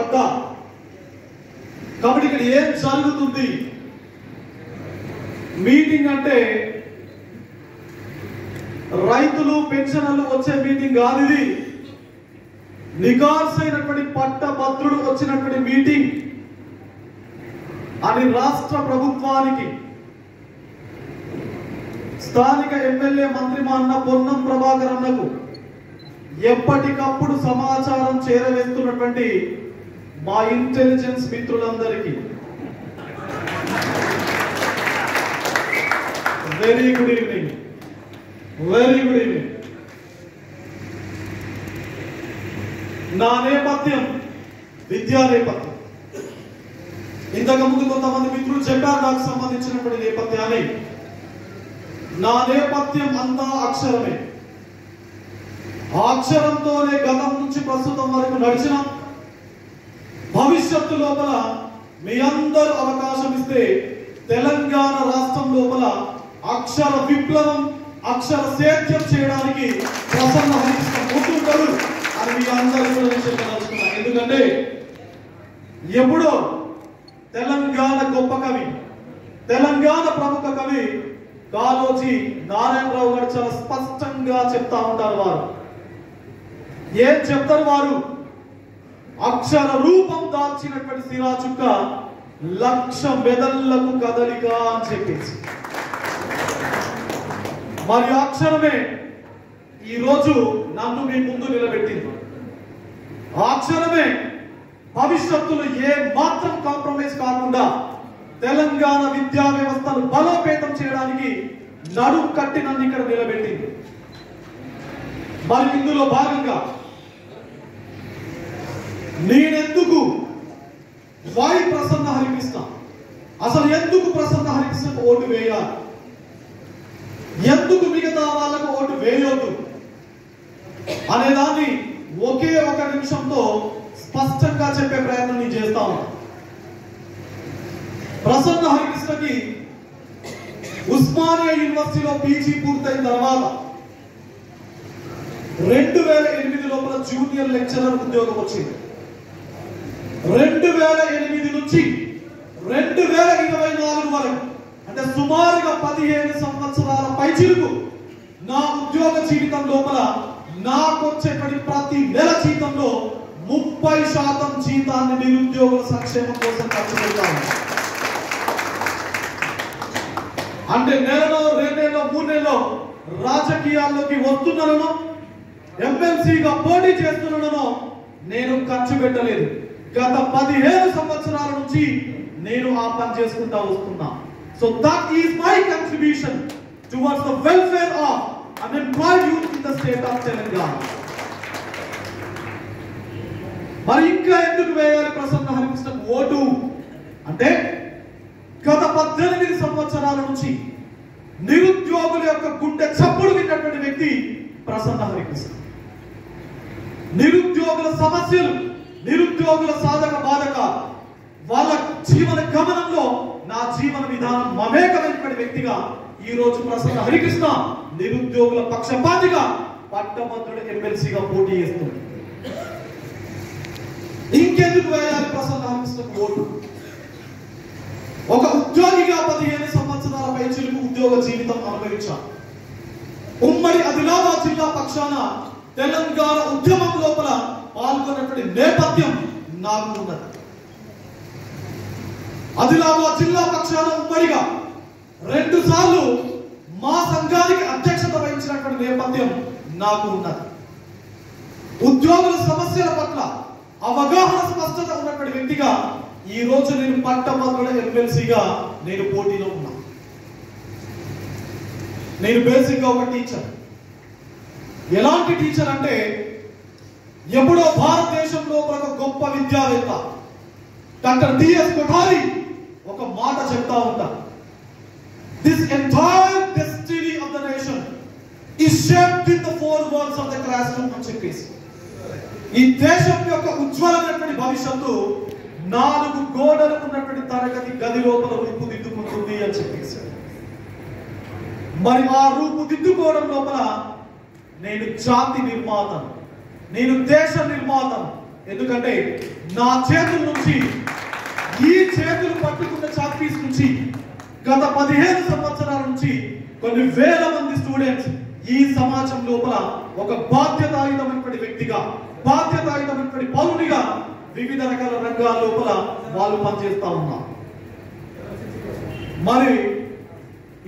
అడ్డా. కాబట్టి ఇక్కడ ఏం జరుగుతుంది? మీటింగ్ అంటే రైతులు పెన్షనర్లు వచ్చే మీటింగ్ కాదు ఇది. నికార్సైనటువంటి పట్టభద్రుడు వచ్చినటువంటి మీటింగ్ అని రాష్ట్ర ప్రభుత్వానికి స్థానిక ఎమ్మెల్యే మంత్రి మా అన్న పొన్నం ప్రభాకర్ అన్నకు ఎప్పటికప్పుడు సమాచారం చేరవేస్తున్నటువంటి మా ఇంటెలిజెన్స్ మిత్రులందరికీ very good evening. Very good evening. నా నేపథ్యం విద్యా నేపథ్యం. ఇంతకు ముందు కొంతమంది మిత్రులు చెప్పారు నాకు సంబంధించినటువంటి నేపథ్యాన్ని. నా నేపథ్యం అంతా అక్షరమే. ఆ అక్షరంతోనే గతం నుంచి ప్రస్తుతం వరకు నడిచిన భవిష్యత్తు లోపల మీ అందరూ అవకాశం ఇస్తే తెలంగాణ రాష్ట్రం లోపల అక్షర విప్లవం, అక్షర సేద్యం చేయడానికి ప్రసన్న హరికృష్ణ ముందుంటారు అని మీ అందరూ కూడా చెప్పదలుచుకున్నాను. ఎందుకంటే ఎప్పుడో తెలంగాణ గొప్ప కవి, తెలంగాణ ప్రముఖ కవి కాళోజీ నారాయణరావు గారు చాలా స్పష్టంగా చెప్తా ఉంటారు. వారు ఏం చెప్తారు? వారు అక్షర రూపం దాల్చినటువంటి సిరా చుక్క 1,00,000 మెదళ్లకు కదలిక అని చెప్పేసి. మరి అక్షరమే ఈరోజు నన్ను మీ ముందు నిలబెట్టింది. అక్షరమే భవిష్యత్తులో ఏ మాత్రం కాంప్రమైజ్ కాకుండా తెలంగాణ విద్యా వ్యవస్థను బలోపేతం చేయడానికి నడుం కట్టి నన్ను ఇక్కడ నిలబెట్టింది. మరి ఇందులో భాగంగా నేనెందుకు వై ప్రసన్న హరికృష్ణ, అసలు ఎందుకు ప్రసన్న హరికృష్ణకు ఓటు వేయాలి, ఎందుకు మిగతా వాళ్ళకు ఓటు వేయొద్దు అనేదాన్ని ఒకే ఒక నిమిషంతో స్పష్టంగా చెప్పే ప్రయత్నం నేను చేస్తా ఉన్నా. ప్రసన్న హరికృష్ణకి ఉస్మానియా యూనివర్సిటీలో పీజీ పూర్తయిన తర్వాత 2008 లోపల జూనియర్ లెక్చరర్ ఉద్యోగం వచ్చింది. 2008 నుంచి 2024 వరకు అంటే సుమారుగా 15 సంవత్సరాల పైచిలుకు నా ఉద్యోగ జీవితం లోపల నాకు వచ్చేటువంటి ప్రతి నెల జీతంలో 30% జీతాన్ని నిరుద్యోగుల సంక్షేమం కోసం ఖర్చు పెడతాను. అంటే నెలలో, 2 నెలలో, 3 నెలలో రాజకీయాల్లోకి వస్తున్నానో, ఎమ్మెల్సీగా పోటీ చేస్తున్నానో నేను ఖర్చు పెట్టలేదు. గత 17 సంవత్సరాల నుంచి నేను ఆ పని చేసుకుంటా వస్తున్నా. So that is my contribution towards the welfare of unemployed youth in the state of Telangana. మరి ఇంకా ఎందుకు వేయాలి ప్రసన్న హరికృష్ణకు ఓటు అంటే గత 18 సంవత్సరాల నుంచి నిరుద్యోగుల యొక్క గుండె చప్పుడు విన్నటువంటి వ్యక్తి ప్రసన్న హరికృష్ణ. నిరుద్యోగుల సమస్యలు, నిరుద్యోగుల సాధక బాధక, వాళ్ళ జీవన గమనంలో నా జీవన విధానం మమేకమైనటువంటి వ్యక్తిగా ఈ రోజు ప్రసన్న హరికృష్ణ నిరుద్యోగుల పక్షపాతిగా పట్టభద్రుడు ఎమ్మెల్సీగా పోటీ చేస్తుంది. ఇంకెందుకు వేయాలి ప్రసన్న హరికృష్ణకు ఓటు? ఒక ఉద్యోగిగా 15 సంవత్సరాల పైచిలుకు ఉద్యోగ జీవితం అనుభవించాను. ఉమ్మడి ఆదిలాబాద్ జిల్లా పక్షాన తెలంగాణ ఉద్యమం లోపల పాల్గొన్నటువంటి నేపథ్యం నాకు ఉన్నది. ఆదిలాబాద్ జిల్లా పక్షాన ఉమ్మడిగా 2 సార్లు మా సంఘానికి అధ్యక్షత వహించినటువంటి నేపథ్యం నాకు ఉన్నది. ఉద్యోగుల సమస్యల పట్ల అవగాహన, స్పష్టత ఉన్నటువంటి వ్యక్తిగా ఈ రోజు నేను పట్టభద్రుల ఎమ్మెల్సీగా నేను పోటీలో ఉన్నా. నేను బేసిక్ గా ఒక టీచర్. ఎలాంటి టీచర్ అంటే ఎప్పుడో భారతదేశంలో ఒక గొప్ప విద్యావేత్త డాక్టర్ డిఎస్ కొఠారి ఒక మాట చెప్తా ఉంటారు. This entire destiny of the nation is shaped in the 4 walls of the class room అని చెప్పేసి, ఈ దేశం యొక్క ఉజ్వలమైనటువంటి భవిష్యత్తు 4 గోడలు ఉన్నటువంటి తరగతి గది లోపల రూపుదిద్దుకుంటుంది అని చెప్పేసి. మరి ఆ రూపుదిద్దుకోవడం లోపల నేను జాతి నిర్మాతను, నేను దేశ నిర్మాతను. ఎందుకంటే నా చేతుల నుంచి, ఈ చేతులు పట్టుకున్న చాక్ పీస్ నుంచి గత 15 సంవత్సరాల నుంచి కొన్ని వేల మంది స్టూడెంట్స్ ఈ సమాజం లోపల ఒక బాధ్యతాయుతమైనటువంటి వ్యక్తిగా, బాధ్యతాయుతమైనటువంటి పౌరునిగా వివిధ రకాల రంగాల లోపల వాళ్ళు పనిచేస్తా ఉన్నారు. మరి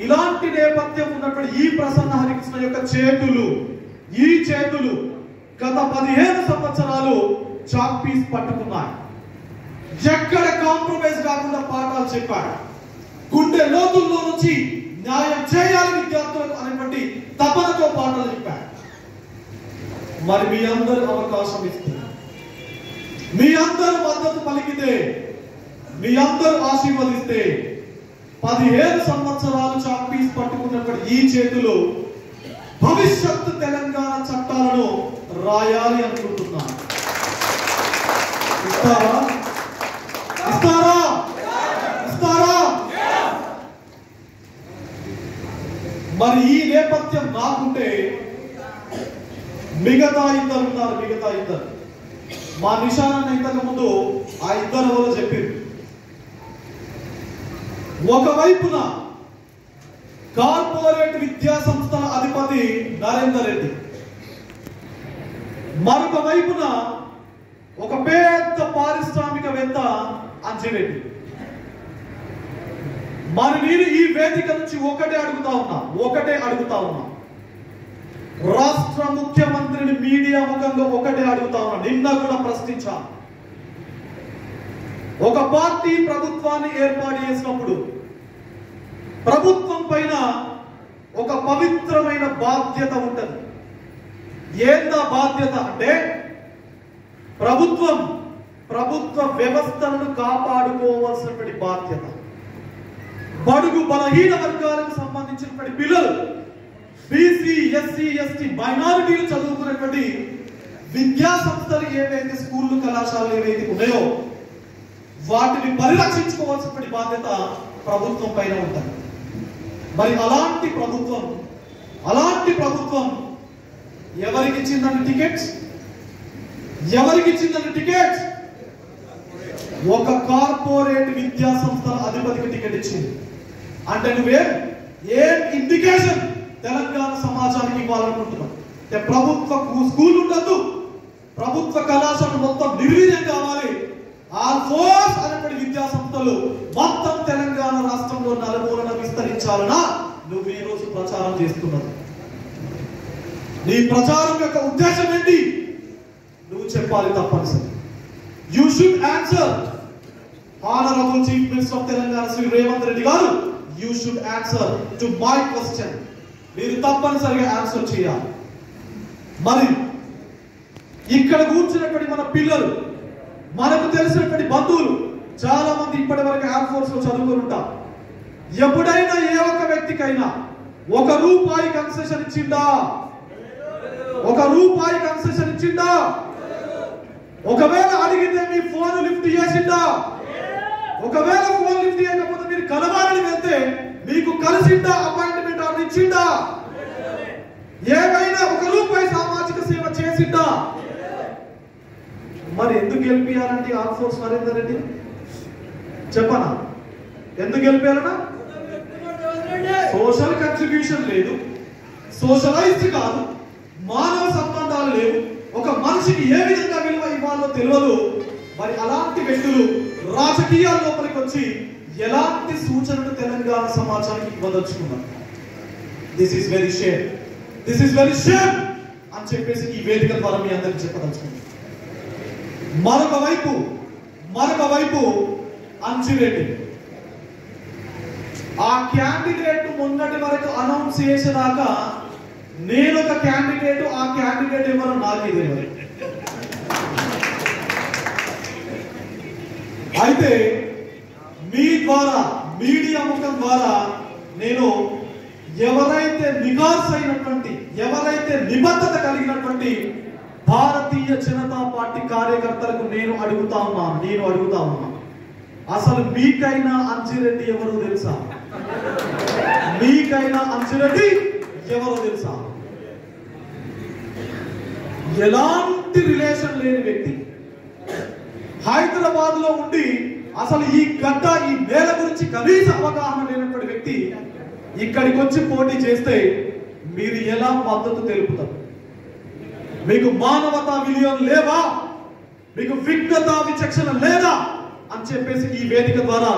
ఇలాంటి నేపథ్యం ఉన్నటువంటి ఈ ప్రసన్న హరికృష్ణ యొక్క ఈ చేతులు గత 15 సంవత్సరాలు చాక్ పీస్ పట్టుకున్నాయి. ఎక్కడ కాంప్రమైజ్ కాకుండా పాఠాలు చెప్పాడు. గుండె లోతుల్లో నుంచి న్యాయం చేయాలి విద్యార్థులకు అనేటువంటి తపనతో పాఠాలు చెప్పాడు. మరి మీ అందరూ అవకాశం ఇస్తే, మీ అందరూ మద్దతు పలికితే, మీ అందరూ ఆశీర్వదిస్తే 15 సంవత్సరాలు చాక్ పీస్ పట్టుకున్నటువంటి ఈ చేతులు భవిష్యత్తు తెలంగాణ చట్టాలను రాయాలి అనుకుంటున్నాను. ఇస్తారా? ఇస్తారా? ఇస్తారా? మరి ఈ నేపథ్యం నాకుంటే మిగతా ఇద్దరు ఉన్నారు. మా నిషాన్ ఇంతకు ముందు ఆ ఇద్దరు ఎవరో చెప్పింది. ఒకవైపున కార్పొరేట్ విద్యా సంస్థల అధిపతి నరేందర్ రెడ్డి, మరొక వైపున ఒక పెద్ద పారిశ్రామికవేత్త అంజిరెడ్డి. మరి నేను ఈ వేదిక నుంచి ఒకటే అడుగుతా ఉన్నా, రాష్ట్ర ముఖ్యమంత్రిని మీడియా ముఖంగా ఒకటే అడుగుతా ఉన్నా. నిన్న కూడా ప్రశ్నించాను. ఒక పార్టీ ప్రభుత్వాన్ని ఏర్పాటు చేసినప్పుడు ప్రభుత్వం పైన ఒక పవిత్రమైన బాధ్యత ఉంటది. ఏందా బాధ్యత అంటే ప్రభుత్వ వ్యవస్థలను కాపాడుకోవాల్సినటువంటి బాధ్యత. బడుగు బలహీన వర్గాలకు సంబంధించినటువంటి పిల్లలు, బీసీ, ఎస్సీ, ఎస్టీ, మైనారిటీలు చదువుకున్నటువంటి విద్యా సంస్థలు ఏవైతే స్కూళ్ళు, కళాశాలలు ఏవైతే ఉన్నాయో వాటిని పరిరక్షించుకోవాల్సినటువంటి బాధ్యత ప్రభుత్వం పైన ఉంటుంది. మరి అలాంటి ప్రభుత్వం ఎవరికి ఇచ్చిందంటే టికెట్స్? ఒక కార్పొరేట్ విద్యా సంస్థల అధిపతికి టికెట్ ఇచ్చింది. అంటే ఏం ఇండికేషన్ తెలంగాణ సమాజానికి ఇవ్వాలనుకుంటున్నాం? ప్రభుత్వ స్కూల్ ఉండదు, ప్రభుత్వ కళాశాల మొత్తం నిర్వీర్యం కావాలి. ఆల్ఫోర్స్ అనేటువంటి విద్యా సంస్థలు మొత్తం తెలంగాణ రాష్ట్రంలో నలుమూలన విస్తరించాలనా నువ్వు ఈ రోజు ప్రచారం చేస్తున్నావు. నీ ప్రచారం యొక్క ఉద్దేశం ఏంటి? నువ్వు చెప్పాలి తప్పనిసరి. You should answer. Honourable chief minister of Telangana Shri Revanth Reddy గారు, you should answer to my question. మీరు తప్పనిసరిగా ఆన్సర్ చేయాలి. మరి ఇక్కడ కూర్చున్నటువంటి మన పిల్లలు, మనకు తెలిసినటువంటి బంధువులు చాలా మంది ఇప్పటి వరకు ఎయిర్ ఫోర్స్ లో చదువుకుని ఉంటారు. ఎప్పుడైనా ఏ ఒక్క వ్యక్తికైనా ₹1 కన్సెషన్ ఇచ్చిందా? ₹1 కన్సెషన్ ఇచ్చిందా? ఒకవేళ అడిగితే మీ ఫోన్ లిఫ్ట్ చేసిందా? ఒకవేళ ఫోన్ లిఫ్ట్ చేయకపోతే మీరు కలవాలని వెళ్తే మీకు కలిసిందా? అపాయింట్మెంట్ ఆర్డర్ ఇచ్చిందా? ఏమైనా ₹1 సామాజిక సేవ చేసిందా? మరి ఎందుకు గెలిపియాలంటే ఆర్ ఫోర్స్ నరేందర్ రెడ్డి చెప్పనా? ఎందుకు గెలిపారనా? సోషల్ కంట్రిబ్యూషన్ లేదు, సోషలైజ్డ్ కాదు, మానవ సంబంధాలు లేవు, ఒక మనిషికి ఏ విధంగా విలువ ఇవ్వాలో తెలియదు. మరి అలాంటి వ్యక్తులు రాజకీయాల లోపలికి వచ్చి ఎలాంటి సూచనలు తెలంగాణ సమాజానికి ఇవ్వదలుచుకున్నారు? దిస్ ఈస్ వెరీ షేమ్ అని చెప్పేసి ఈ వేదిక ద్వారా మీ అందరికి చెప్పదలుచుకున్నారు. మరొక వైపు అంజిరెడ్డి, ఆ క్యాండిడేట్ మొన్నటి వరకు అనౌన్స్ చేసేదాకా నేను ఒక క్యాండిడేట్, ఆ క్యాండిడేట్ ఎవరో నాకు తెలియదు. అయితే మీ ద్వారా, మీడియా ముఖం ద్వారా నేను ఎవరైతే నికార్స్ అయినటువంటి, ఎవరైతే నిబద్ధత కలిగినటువంటి భారతీయ జనతా పార్టీ కార్యకర్తలకు నేను అడుగుతా ఉన్నాను, అసలు మీకైనా అంజిరెడ్డి ఎవరో తెలుసా? ఎలాంటి రిలేషన్ లేని వ్యక్తి, హైదరాబాద్ లో ఉండి అసలు ఈ గడ్డ ఈ నేల గురించి కనీస అవగాహన లేనటువంటి వ్యక్తి ఇక్కడికి వచ్చి పోటీ చేస్తే మీరు ఎలా మద్దతు తెలుపుతారు? మీకు మానవతా విలువలు లేవా? మీకు విజ్ఞత విచక్షణ లేదా అని చెప్పేసి ఈ వేదిక ద్వారా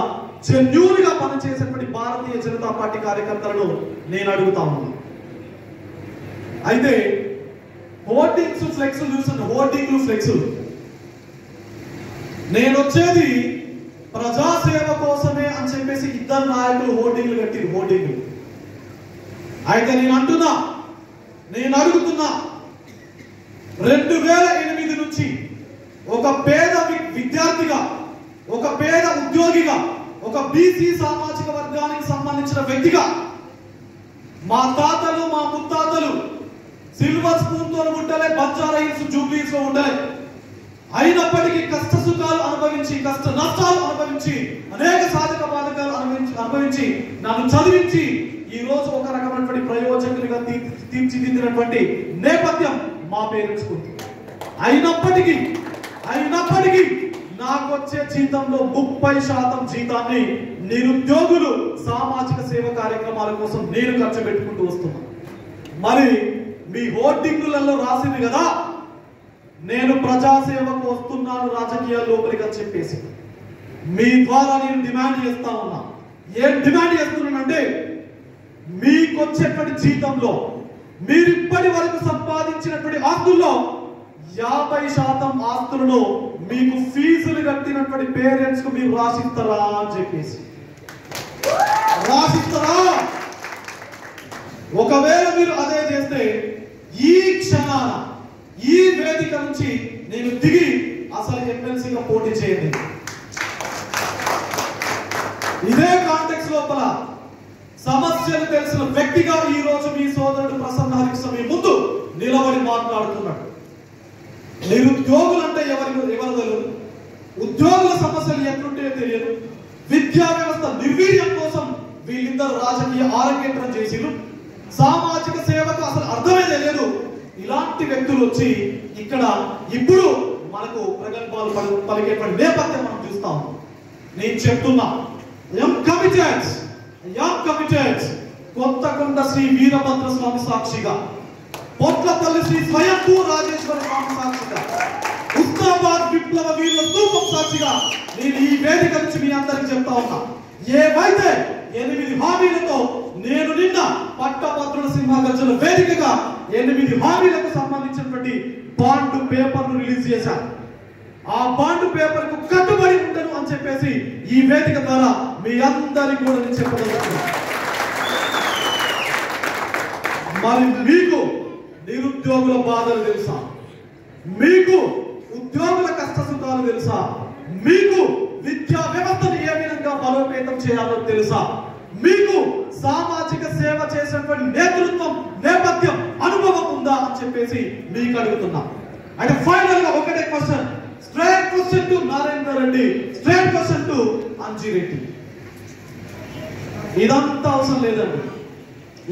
జెన్యూన్ గా పనిచేసేటువంటి భారతీయ జనతా పార్టీ కార్యకర్తలను నేను అడుగుతా ఉన్నాను. అయితే హోర్డింగ్స్ ఫ్లెక్స్ చూసిన హోర్డింగ్లు ఫ్లెక్స్ నేను వచ్చేది ప్రజాసేవ కోసమే అని చెప్పేసి ఇద్దరు నాయకులు హోర్డింగ్లు కట్టిరు. హోర్డింగ్లు అయితే నేను అడుగుతున్నా 2008 నుంచి ఒక పేద విద్యార్థిగా, ఒక పేద ఉద్యోగిగా, ఒక బీసీ సామాజిక వర్గానికి సంబంధించిన వ్యక్తిగా మా తాతలు మా ముత్తాతలు సిల్వర్ స్పూన్ తో ఉండలే, బంజారా హిల్స్ జూబ్లీస్ లో ఉండలే. అయినప్పటికీ కష్ట సుఖాలు అనుభవించి, కష్ట నష్టాలు అనుభవించి, అనేక సాధక బాధకాలు అనుభవించి నన్ను చదివించి ఈ రోజు ఒక రకమైనటువంటి ప్రయోజకులుగా తీర్చిదిద్దినటువంటి నేపథ్యం మా పేరెంట్స్ కు. అయినప్పటికీ నాకు వచ్చే జీతంలో 30% జీతాన్ని నిరుద్యోగులు సామాజిక సేవ కార్యక్రమాల కోసం నేను ఖర్చు పెట్టుకుంటూ వస్తున్నా. మరి మీ హోర్డింగులలో రాసింది కదా నేను ప్రజాసేవకు వస్తున్నాను రాజకీయాల లోపలికి అని చెప్పేసి. మీ ద్వారా నేను డిమాండ్ చేస్తా ఉన్నా. ఏం డిమాండ్ చేస్తున్నానంటే మీకు వచ్చేటువంటి జీతంలో మీరు ఇప్పటి వరకు సంపాదించినటువంటి ఆస్తుల్లో 50% ఆస్తులను మీకు ఫీజులు కట్టినటువంటి పేరెంట్స్ కు మీరు రాసిస్తారా అని చెప్పేసి. రాసిస్తారా? ఒకవేళ మీరు అదే చేస్తే ఈ క్షణాన ఈ వేదిక నుంచి నేను దిగి అసలు ఎమ్మెల్సీగా పోటీ చేయండి. ఇదే కాంటెక్స్ లోపల సమస్యలు తెలిసిన వ్యక్తిగా ఈ రోజు మీ సోదరుడు ప్రసన్న హరికృష్ణ మీ ముందు నిలబడి మాట్లాడుతున్నాడు. నిరుద్యోగులు అంటే ఎవరు తెలియదు, ఉద్యోగుల సమస్యలు ఎట్లుంటే తెలియదు, విద్యా వ్యవస్థ నిర్వీర్యం కోసం వీళ్ళిద్దరు రాజకీయ ఆరంగేట్రం చేసిరు, సామాజిక సేవకు అసలు అర్థమే తెలియదు. ఇలాంటి వ్యక్తులు వచ్చి ఇక్కడ ఇప్పుడు మనకు ప్రగల్భాలు పలికేటువంటి నేపథ్యం మనం చూస్తాం. నేను చెప్తున్నా కొత్తకొండ శ్రీ వీరభద్ర స్వామి సాక్షిగా, పొట్లపల్లి శ్రీ స్వయంభూ రాజేశ్వర స్వామి సాక్షిగా, ఉస్మానాబాద్ విప్లవ వీరుల స్తూపం సాక్షిగా నేను ఈ వేదిక నుంచి మీ అందరికి చెప్తా ఉన్నా. ఏవైతే 8 హామీలతో నేను నిన్న పట్టభద్రుల సింహగర్జన వేదికగా 8 హామీలకు సంబంధించినటువంటి బాండ్ పేపర్ను రిలీజ్ చేశాను. ఆ బాండ్ పేపర్ కు కట్టుబడి ఉంటాను అని చెప్పేసి ఈ వేదిక ద్వారా మీ అందరికీ కూడా నేను చెప్పగలుగుతున్నాను. మరి మీకు నిరుద్యోగుల బాధలు తెలుసా? మీకు ఉద్యోగుల కష్ట సుఖాలు తెలుసా? మీకు విద్యా వ్యవస్థను ఏ విధంగా బలోపేతం చేయాలో తెలుసా? మీకు సామాజిక సేవ చేసేటువంటి నేతృత్వం నేపథ్యం అనుభవం ఉందా అని చెప్పేసి మీకు అడుగుతున్నా. అంటే ఫైనల్ గా ఒకటే question, straight question to Narayana Reddy, straight question to Anji Reddy. ఇదంతా అవసరం లేదండి.